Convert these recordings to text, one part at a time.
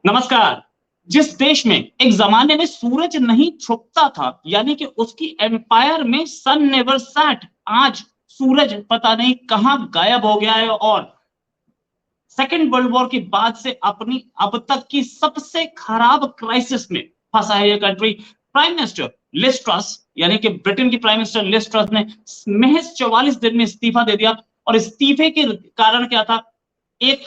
नमस्कार। जिस देश में एक जमाने में सूरज नहीं छुपता था, यानी कि उसकी एम्पायर में सन नेवर सेट, आज सूरज पता नहीं कहां गायब हो गया है और सेकेंड वर्ल्ड वॉर के बाद से अपनी अब तक की सबसे खराब क्राइसिस में फंसा है ये country. Prime minister Liz Truss, यानी कि ब्रिटेन की प्राइम मिनिस्टर लिज ट्रस ने महज 44 दिन में इस्तीफा दे दिया। और इस्तीफे के कारण क्या था? एक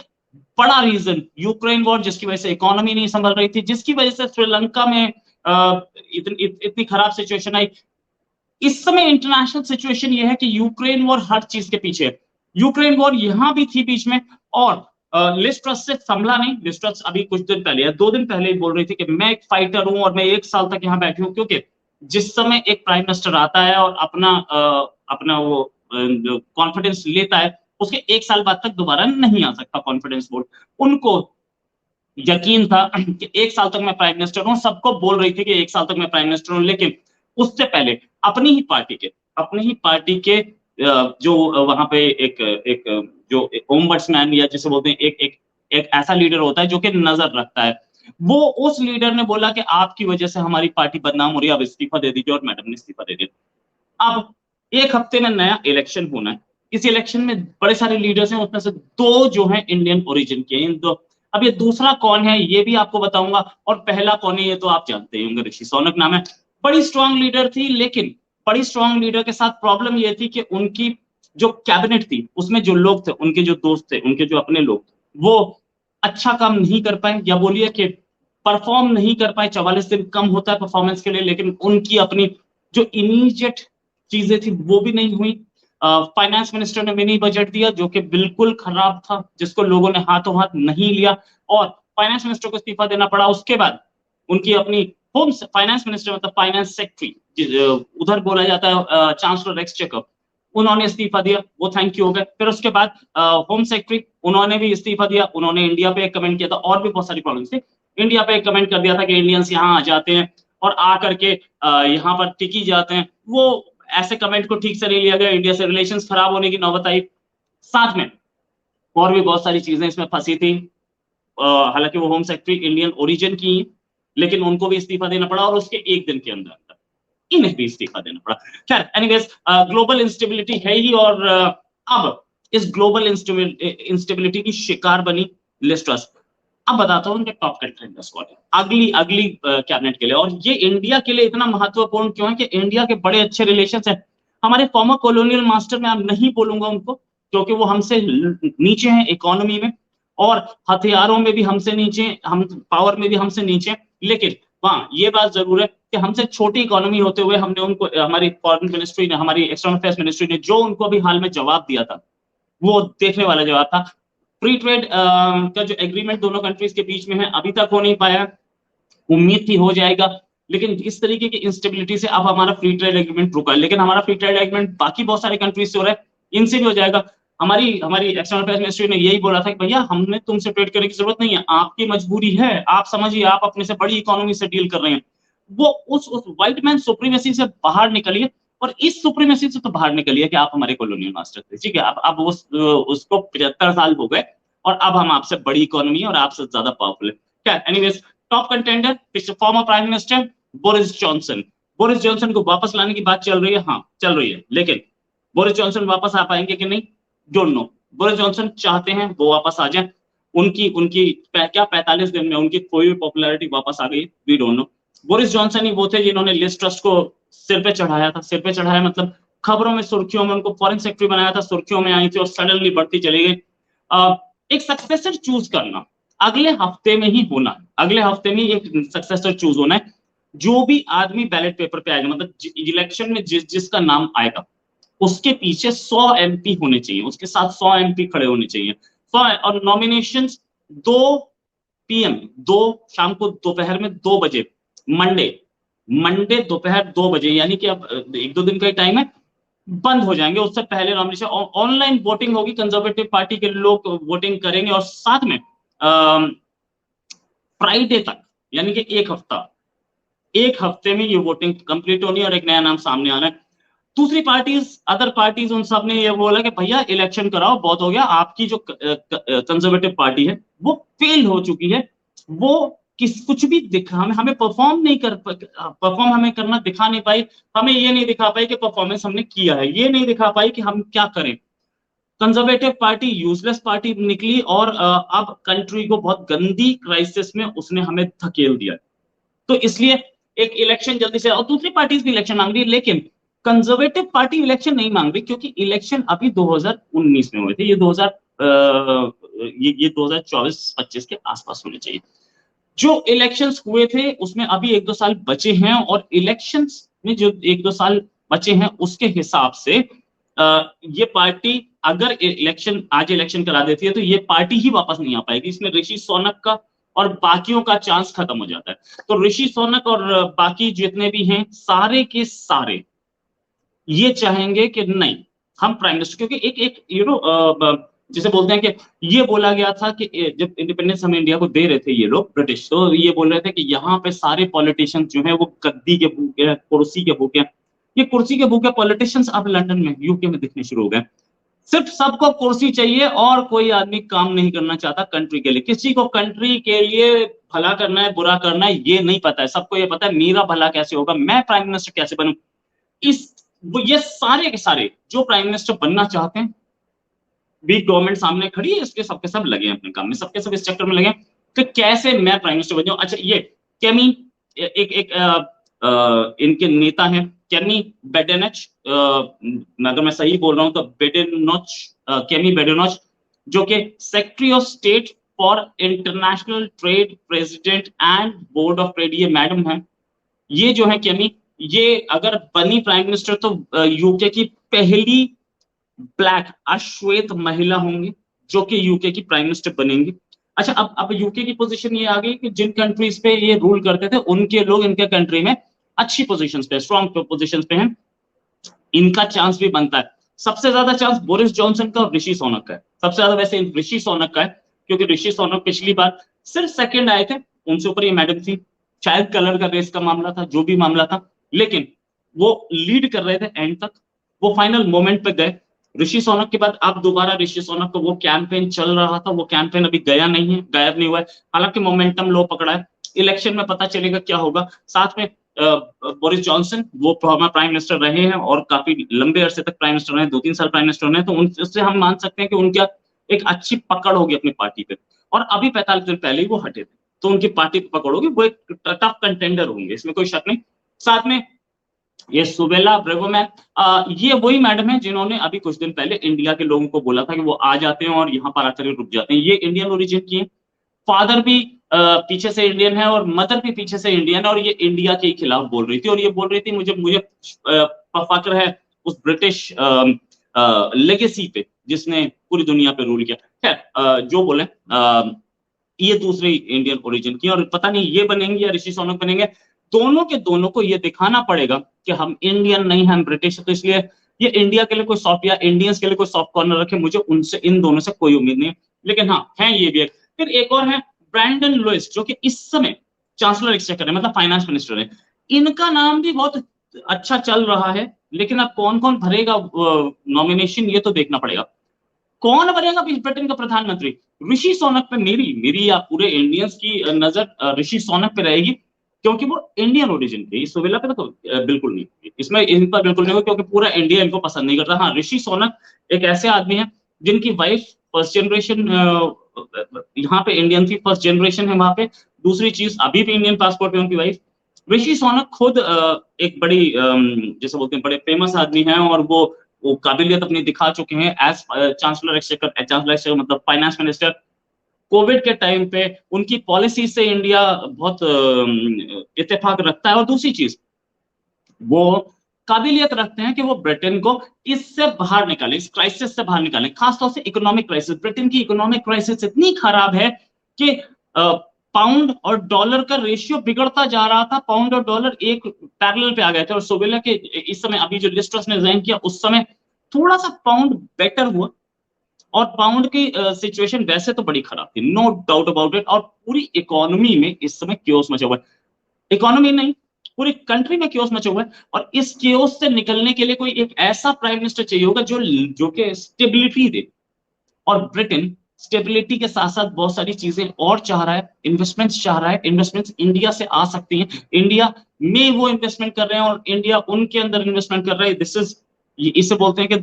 बड़ा रीजन यूक्रेन वॉर, जिसकी वजह से इकोनॉमी नहीं संभल रही थी, जिसकी वजह से श्रीलंका में इतनी खराब सिचुएशन आई। इस समय इंटरनेशनल सिचुएशन ये है कि यूक्रेन वॉर हर चीज के पीछे है। यूक्रेन वॉर यहां भी थी बीच में, और लिज ट्रस से संभला नहीं। लिज ट्रस अभी कुछ दिन पहले या 2 दिन पहले ही बोल रही थी कि मैं एक फाइटर हूं और मैं 1 साल तक यहां बैठी हूं, क्योंकि जिस समय एक प्राइम मिनिस्टर आता है और अपना वो कॉन्फिडेंस लेता है, उसके 1 साल बाद तक दोबारा नहीं आ सकता कॉन्फिडेंस वोट। उनको यकीन था कि 1 साल तक मैं प्राइम मिनिस्टर हूं, सबको बोल रही थी कि 1 साल तक मैं प्राइम मिनिस्टर हूं, लेकिन उससे पहले अपनी ही पार्टी के जो वहां पे एक जो ओम्बड्समैन या जिसे बोलते हैं एक ऐसा लीडर होता है जो कि नजर रखता है, वो उस लीडर ने बोला कि आपकी वजह से हमारी पार्टी बदनाम हो रही है, अब इस्तीफा दे दीजिए, और मैडम ने इस्तीफा दे दिया। अब 1 हफ्ते में नया इलेक्शन होना है। इस इलेक्शन में बड़े सारे लीडर्स हैं, उसमें से 2 जो हैं इंडियन ओरिजिन के। इन दो, अब ये दूसरा कौन है ये भी आपको बताऊंगा, और पहला कौन है ये तो आप जानते ही होंगे, ऋषि सोनक नाम है। बड़ी स्ट्रांग लीडर थी, लेकिन बड़ी स्ट्रांग लीडर के साथ प्रॉब्लम ये थी कि उनकी जो कैबिनेट थी उसमें जो लोग थे, उनके जो दोस्त थे, उनके जो अपने लोग, वो अच्छा काम नहीं कर पाए, या बोलिए कि परफॉर्म नहीं कर पाए। 44 दिन कम होता है परफॉर्मेंस के लिए, लेकिन उनकी अपनी जो इमीडिएट चीजें थी वो भी नहीं हुई। फाइनेंस मिनिस्टर ने मिनी बजट दिया जो कि बिल्कुल खराब था, जिसको लोगों ने हाथों हाथ नहीं लिया, और फाइनेंस मिनिस्टर को इस्तीफा देना पड़ा। उसके बाद उनकी अपनी होम फाइनेंस मिनिस्टर मतलब फाइनेंस सेक्रेटरी, उधर बोला जाता है चांसलर एक्सचेकर, उन्होंने इस्तीफा दिया, वो थैंक यू हो गए। फिर उसके बाद होम सेक्रेटरी, उन्होंने भी इस्तीफा दिया, उन्होंने इंडिया पे एक कमेंट किया था, और भी बहुत सारी प्रॉब्लम्स थी। इंडिया पे एक कमेंट कर दिया था कि इंडियंस यहाँ आ जाते हैं और आकर के यहाँ पर टिकी जाते हैं। वो ऐसे कमेंट को ठीक से नहीं लिया गया, इंडिया से रिलेशंस खराब होने की नौबत आई। साथ में और भी बहुत सारी चीजें इसमें फंसी थी। हालांकि वो होम सेक्रेटरी इंडियन ओरिजिन की, लेकिन उनको भी इस्तीफा देना पड़ा, और उसके 1 दिन के अंदर इन्हें भी इस्तीफा देना पड़ा। खैर एनीवेज, ग्लोबल इंस्टेबिलिटी है ही, और अब इस ग्लोबल इंस्टेबिलिटी की शिकार बनी लिज ट्रस। अब बताता हूँ उनके टॉप कंटेंडर्स कौन है अगली अगली कैबिनेट के लिए, और ये इंडिया के लिए इतना महत्वपूर्ण क्यों है कि इंडिया के बड़े अच्छे रिलेशन है हमारे फॉर्मर कॉलोनियल मास्टर में। अब नहीं बोलूंगा उनको, क्योंकि वो हमसे नीचे हैं इकोनॉमी में, और हथियारों में भी हमसे नीचे, हम पावर में भी हमसे नीचे। लेकिन हाँ, ये बात जरूर है कि हमसे छोटी इकोनॉमी होते हुए हमने उनको, हमारी फॉरेन मिनिस्ट्री ने, हमारी एक्सटर्नल अफेयर्स मिनिस्ट्री ने जो उनको अभी हाल में जवाब दिया था, वो देखने वाला जवाब था। फ्री ट्रेड का जो एग्रीमेंट दोनों कंट्रीज के बीच में है, अभी तक हो नहीं पाया। उम्मीद थी हो जाएगा, लेकिन इस तरीके की इंस्टेबिलिटी से अब हमारा फ्री ट्रेड एग्रीमेंट रुका है। लेकिन हमारा फ्री ट्रेड एग्रीमेंट बाकी बहुत सारे कंट्रीज से हो रहा है, इनसे भी हो जाएगा। हमारी हमारी एक्सटर्नल अफेयर्स मिनिस्ट्री ने यही बोला था कि भैया हमने तुमसे ट्रेड करने की जरूरत नहीं है, आपकी मजबूरी है, आप समझिए, आप अपने से बड़ी इकोनॉमी से डील कर रहे हैं। वो उस व्हाइट मैन सुप्रीमेसी से बाहर निकलिए, और इस सुप्रीमेसी से तो बाहर निकलिए कि आप हमारे कॉलोनियल मास्टर थे, ठीक है। अब उसको 75 साल हो गए, और अब हम आपसे बड़ी इकोनॉमी है और आपसे ज्यादा पावरफुल है। क्या anyways, top contender former prime minister Boris Johnson. Boris Johnson को वापस लाने की बात चल रही है, हाँ चल रही है, लेकिन बोरिस जॉनसन वापस आ पाएंगे कि नहीं, डोंट नो। बोरिस जॉनसन चाहते हैं वो वापस आ जाए, उनकी उनकी क्या 45 दिन में उनकी कोई पॉपुलैरिटी वापस आ गई, we don't know. Boris Johnson ही वो थे जिन्होंने लिज ट्रस को सिर पे चढ़ाया था। सिर पे चढ़ाया मतलब खबरों में, सुर्खियों में, उनको फॉरेन सेक्रेटरी बनाया था, सुर्खियों में आई थी, और सडनली बढ़ती चली गई। एक सक्सेसर चूज करना अगले हफ्ते में ही होना है, अगले हफ्ते में एक सक्सेसर चूज होना है। जो भी आदमी बैलेट पेपर पे आएगा, मतलब इलेक्शन में जिसका नाम आएगा, उसके पीछे 100 एमपी होने चाहिए, उसके साथ 100 एमपी खड़े होने चाहिए। 100, और नॉमिनेशन 2 PM, दो शाम को, दोपहर में 2 बजे, मंडे मंडे दोपहर 2 बजे, यानी कि अब 1-2 दिन का ही टाइम है, बंद हो जाएंगे। उससे पहले नॉमिनेशन, ऑनलाइन वोटिंग होगी, कंजर्वेटिव पार्टी के लोग वोटिंग करेंगे, और साथ में फ्राइडे तक, यानी कि एक हफ्ते में ये वोटिंग कंप्लीट होनी है, और एक नया नाम सामने आना है। दूसरी पार्टीज, अदर पार्टीज, उन सब ने ये बोला कि भैया इलेक्शन कराओ, बहुत हो गया, आपकी जो कंजर्वेटिव पार्टी है वो फेल हो चुकी है, वो कुछ भी दिखा, हमें परफॉर्म नहीं कर, परफॉर्म हमें करना दिखा नहीं पाई, हमें ये नहीं दिखा पाई कि परफॉर्मेंस हमने किया है, ये नहीं दिखा पाई कि हम क्या करें। कंजर्वेटिव पार्टी यूजलेस पार्टी निकली और अब कंट्री को बहुत गंदी क्राइसिस में उसने हमें धकेल दिया। तो इसलिए एक इलेक्शन जल्दी से, और दूसरी पार्टी भी इलेक्शन मांग रही है, लेकिन कंजर्वेटिव पार्टी इलेक्शन नहीं मांग रही, क्योंकि इलेक्शन अभी 2019 में हुए थे, ये 2024-25 के आसपास होने चाहिए। जो इलेक्शंस हुए थे उसमें अभी 1-2 साल बचे हैं, और इलेक्शंस में जो 1-2 साल बचे हैं उसके हिसाब से ये पार्टी अगर आज इलेक्शन करा देती है तो ये पार्टी ही वापस नहीं आ पाएगी। इसमें ऋषि सोनक का और बाकियों का चांस खत्म हो जाता है। तो ऋषि सोनक और बाकी जितने भी हैं सारे के सारे ये चाहेंगे कि नहीं, हम प्राइम मिनिस्टर, क्योंकि एक एक जिसे बोलते हैं कि ये बोला गया था कि जब इंडिपेंडेंस हम इंडिया को दे रहे थे ये लोग ब्रिटिश, तो ये बोल रहे थे कि यहाँ पे सारे पॉलिटिशियन जो है वो गद्दी के भूखे हैं, कुर्सी के भूखे हैं। ये कुर्सी के भूखे पॉलिटिशियंस अब लंदन में, यूके में दिखने शुरू हो गए। सिर्फ सबको कुर्सी चाहिए और कोई आदमी काम नहीं करना चाहता कंट्री के लिए। किसी को कंट्री के लिए भला करना है, बुरा करना है, ये नहीं पता है। सबको ये पता है मेरा भला कैसे होगा, मैं प्राइम मिनिस्टर कैसे बनूं। ये सारे के सारे जो प्राइम मिनिस्टर बनना चाहते हैं, भी गवर्नमेंट सामने खड़ी है, इसके सबके सब लगे हैं अपने काम में, सबके सब इस चक्कर में लगे कि कैसे मैं प्राइम मिनिस्टर बन जाऊं। अच्छा, ये केमी एक एक इनके नेता हैं केमी बेडेनच, अगर मैं सही बोल रहा हूं तो बेडेनोच, केमी बेडेनोच, जो कि secretary of state for international trade, president and board of trade, ये मैडम है। ये जो है केमी, ये अगर बनी प्राइम मिनिस्टर तो यूके की पहली ब्लैक अश्वेत महिला होंगी जो कि यूके की प्राइम मिनिस्टर बनेंगी। अच्छा, अब यूके की पोजीशन ये आ गई कि जिन कंट्रीज पे ये रूल करते थे उनके लोग इनके कंट्री में अच्छी पोजीशंस पे, स्ट्रॉन्ग पोजीशंस पे हैं, इनका चांस भी बनता है। सबसे ज्यादा चांस बोरिस जॉनसन का और ऋषि सोनक का है। सबसे ज्यादा वैसे ऋषि सोनक का है, क्योंकि ऋषि सोनक पिछली बार सिर्फ सेकंड आए थे, उनसे ऊपर ये मैडम थी। शायद कलर का रेस का मामला था, जो भी मामला था, लेकिन वो लीड कर रहे थे एंड तक, वो फाइनल मोमेंट पे गए। ऋषि सोनक के बाद अब दोबारा ऋषि सोनक को वो कैंपेन चल रहा था, वो कैंपेन अभी गया नहीं है, गायब नहीं हुआ है, हालांकि मोमेंटम लो पकड़ा है। इलेक्शन में पता चलेगा क्या होगा। साथ में बोरिस जॉनसन वो फॉर्मर प्राइम मिनिस्टर रहे हैं और काफी लंबे अरसे तक प्राइम मिनिस्टर रहे, 2-3 साल प्राइम मिनिस्टर रहे, तो उससे हम मान सकते हैं कि उनका एक अच्छी पकड़ होगी अपनी पार्टी पे। और अभी 45 दिन पहले ही वो हटे थे, तो उनकी पार्टी पे पकड़ होगी, वो एक टफ कंटेंडर होंगे, इसमें कोई शक नहीं। साथ में ये सुबेला ब्रेवोमैन, ये वही मैडम है जिन्होंने अभी कुछ दिन पहले इंडिया के लोगों को बोला था कि वो आ जाते हैं और यहाँ पर आकर रुक जाते हैं। ये इंडियन ओरिजिन की है, फादर भी पीछे से इंडियन है और मदर भी पीछे से इंडियन है, और ये इंडिया के खिलाफ बोल रही थी, और ये बोल रही थी मुझे मुझे फख्र है उस ब्रिटिश लेगेसी पे जिसने पूरी दुनिया पे रूल किया। खैर जो बोले, ये दूसरी इंडियन ओरिजिन की, और पता नहीं ये बनेंगे या ऋषि सोनक बनेंगे। दोनों के दोनों को ये दिखाना पड़ेगा कि हम इंडियन नहीं, हम ब्रिटिश, तो इसलिए ये इंडिया के लिए कोई सॉफ्ट या इंडियंस के लिए कोई सॉफ्ट कॉर्नर रखे, मुझे उनसे, इन दोनों से कोई उम्मीद नहीं। लेकिन हाँ है ये भी एक। फिर एक और है ब्रैंडन लुइस, जो कि इस समय चांसलर एक्सचेकर है, मतलब फाइनेंस मिनिस्टर है। इनका नाम भी बहुत अच्छा चल रहा है, लेकिन अब कौन कौन भरेगा नॉमिनेशन ये तो देखना पड़ेगा। कौन बनेगा ब्रिटेन का प्रधानमंत्री? ऋषि सोनक पे मेरी या पूरे इंडियंस की नजर ऋषि सोनक पे रहेगी, क्योंकि वो इंडियन ओरिजिन के। इस सुबेला पे तो बिल्कुल नहीं, इसमें इन पर बिल्कुल नहीं होगा, क्योंकि पूरा इंडिया इनको पसंद नहीं करता। हाँ, ऋषि सोनक एक ऐसे आदमी है जिनकी वाइफ फर्स्ट जनरेशन यहाँ पे इंडियन थी, फर्स्ट जनरेशन है वहां पे। दूसरी चीज, अभी भी इंडियन पासपोर्ट है उनकी वाइफ। ऋषि सोनक खुद एक बड़ी जैसे बोलते हैं बड़े फेमस आदमी हैं, और वो काबिलियत अपनी दिखा चुके हैं एज चांसलर एक्सचेकर, मतलब फाइनेंस मिनिस्टर। कोविड के टाइम पे उनकी पॉलिसी से इंडिया बहुत इत्तेफाक रखता है, और दूसरी चीज वो काबिलियत रखते हैं कि वो ब्रिटेन को इससे बाहर निकाले, इस क्राइसिस से बाहर निकाले, खासतौर से इकोनॉमिक क्राइसिस। ब्रिटेन की इकोनॉमिक क्राइसिस इतनी खराब है कि पाउंड और डॉलर का रेशियो बिगड़ता जा रहा था, पाउंड और डॉलर एक पैरेलल पे आ गए थे, और सुबेला के इस समय अभी जो लिस्ट ट्रस्ट ने डिजाइन किया उस समय थोड़ा सा पाउंड बेटर हुआ, और पाउंड की सिचुएशन वैसे तो बड़ी खराब थी, नो डाउट अबाउट इट, और पूरी इकोनॉमी में इस समय क्योस मचा हुआ है। इकोनॉमी नहीं, पूरी कंट्री में क्योस मचा हुआ है, और इस क्योस से निकलने के लिए कोई एक ऐसा प्राइम मिनिस्टर चाहिए होगा जो कि स्टेबिलिटी दे। और ब्रिटेन स्टेबिलिटी के साथ साथ बहुत सारी चीजें और चाह रहा है, इन्वेस्टमेंट्स चाह रहा है, इन्वेस्टमेंट्स इंडिया से आ सकती हैं, इंडिया में वो इन्वेस्टमेंट कर रहे हैं और इंडिया उनके अंदर इन्वेस्टमेंट कर रहा है। दिस इज, इसे बोलते हैं कि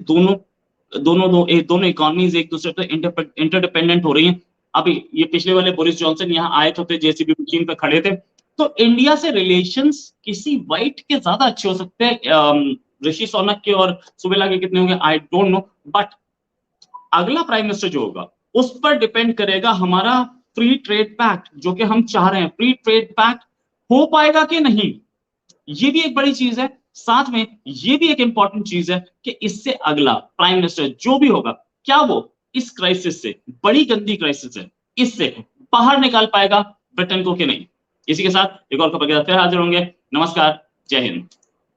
दोनों इकोनॉमीज एक दूसरे पर इंटरडिपेंडेंट हो रही हैं। अभी ये पिछले वाले बोरिस जॉनसन यहाँ आए थे, जेसीबी मशीन पे खड़े थे, तो इंडिया से रिलेशंस किसी वाइट के ज्यादा अच्छे हो सकते हैं। ऋषि सोनक के और सुबेला के कितने होंगे आई डोंट नो, बट अगला प्राइम मिनिस्टर जो होगा उस पर डिपेंड करेगा हमारा फ्री ट्रेड पैक्ट जो कि हम चाह रहे हैं, फ्री ट्रेड पैक्ट हो पाएगा कि नहीं, ये भी एक बड़ी चीज है। साथ में ये भी एक इंपॉर्टेंट चीज है कि इससे अगला प्राइम मिनिस्टर जो भी होगा, क्या वो इस क्राइसिस से, बड़ी गंदी क्राइसिस है, इससे बाहर निकाल पाएगा ब्रिटेन को कि नहीं। इसी के साथ एक और खबर के साथ फिर हाजिर होंगे। नमस्कार, जय हिंद।